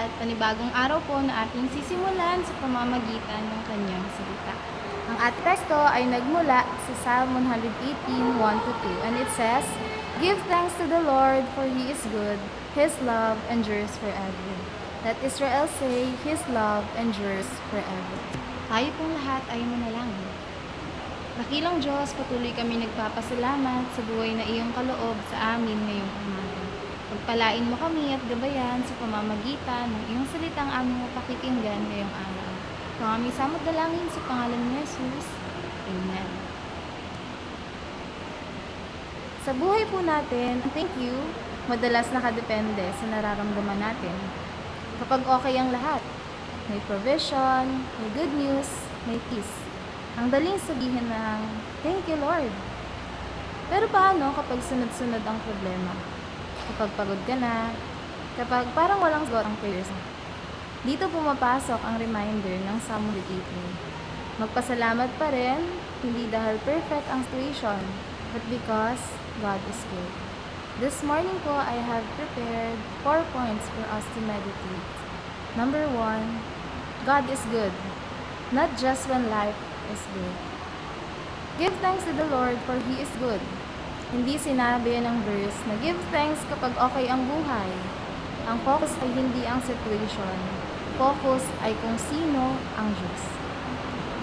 at panibagong araw po na ating sisimulan sa pamamagitan ng kanyang salita. Ang ating teksto ay nagmula sa Psalm 118, 1-2, and it says, "Give thanks to the Lord, for He is good. His love endures forever." Let Israel say, His love endures forever. Tayo pong lahat ay manalangin. Dakilang Diyos, patuloy kami nagpapasalamat sa buhay na iyong kaloob sa amin ngayong umaga. Pagpalain mo kami at gabayan sa pamamagitan ng iyong salitang aming mapakikinggan ngayong araw. Ito ang aming samot dalangin sa pangalan ni Jesus. Amen. Sa buhay po natin, thank you, madalas nakadepende sa nararamdaman natin. Kapag okay ang lahat, may provision, may good news, may peace. Ang daling sabihin ng, thank you Lord. Pero paano kapag sunod-sunod ang problema? Kapag pagod ka na, kapag parang walang sagot ang prayers mo. Dito pumapasok ang reminder ng Psalm 118. Magpasalamat pa rin, hindi dahil perfect ang situation, but because God is good. This morning po, I have prepared 4 points for us to meditate. Number 1, God is good, not just when life is good. Give thanks to the Lord, for He is good. Hindi sinabi ng verse na give thanks kapag okay ang buhay. Ang focus ay hindi ang situation. Focus ay kung sino ang Diyos.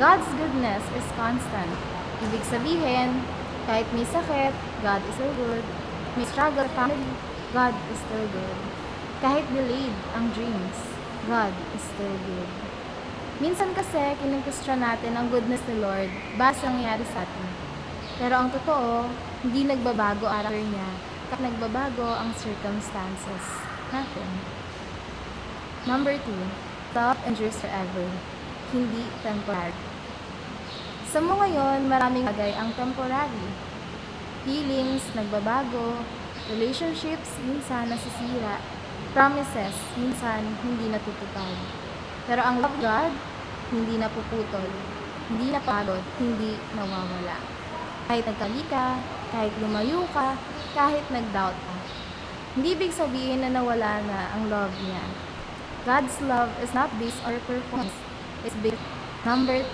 God's goodness is constant. Ibig sabihin, kahit may sakit, God is still good. May struggle family, God is still good. Kahit delayed ang dreams, God is still good. Minsan kasi, kinukustyon natin ang goodness ni Lord base ang nangyari sa atin. Pero ang totoo, hindi nagbabago ang character niya kapag nagbabago ang circumstances natin. Number 2, love endures forever, hindi temporary. Sa mo ngayon, maraming bagay ang temporary. Feelings, nagbabago, relationships, minsan nasisira, promises, minsan hindi natutupad. Pero ang love of God, hindi napuputol, hindi napagod, hindi nawawala. Kahit nagkali ka, kahit lumayo ka, kahit nag-doubt ka. Hindi ibig sabihin na nawala na ang love niya. God's love is not based on your performance. It's based. Number 3,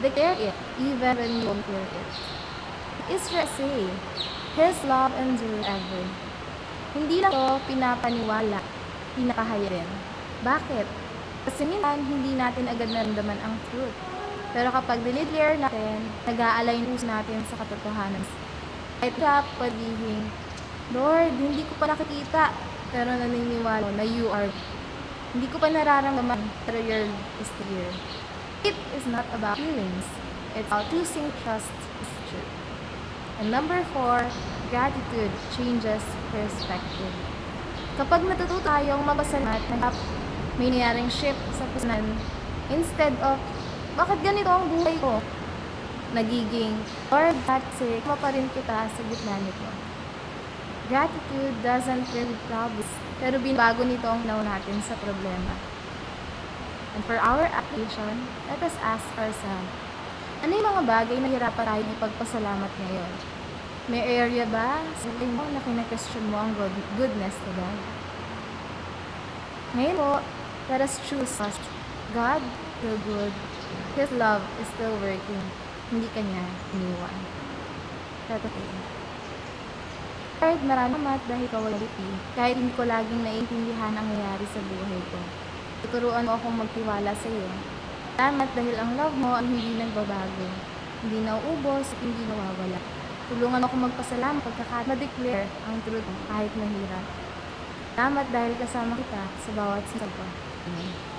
declare it even when you don't feel it. Israel say, His love endures forever. Hindi lang ito pinapaniwala, pinapahaya rin. Bakit? Kasi minsan, hindi natin agad naramdaman ang truth. Pero kapag dinideclare natin, nag-a-align puso natin sa katotohanan. Kahit ka pagiging, Lord, hindi ko pa nakikita, pero naniniwala na you are. Hindi ko pa nararamdaman, pero you're still here. It is not about feelings. It's about choosing trust is true. And number 4, gratitude changes perspective. Kapag natututo tayong magpasalamat, may nangyaring shift sa pusonan, instead of, bakit ganito ang buhay ko? Nagiging, Lord, kasi pa rin kita sa gitna nito. Gratitude doesn't really problems, pero binabago nito ang naw natin sa problema. And for our application, let us ask ourselves, ano yung mga bagay na hirapan tayong ipagpasalamat ngayon? May area ba sa buhay mo na kinakestyon mo ang goodness ni God? Ngayon po, let us choose trust. God is still good. His love is still working. Hindi ka niya iniwan. Let us pray. Lord, maraming salamat dahil ikaw ay lipi. Kahit hindi ko laging naiintindihan ang nangyayari sa buhay ko. Tuturuan mo akong magtiwala sa iyo. Salamat dahil ang love mo ay hindi nagbabago. Hindi nauubos at hindi nawawala. Tulungan ako magpasalamat pagkaka-declare ang truth kahit mahirap. Salamat dahil kasama kita sa bawat sinabi ko. Amen.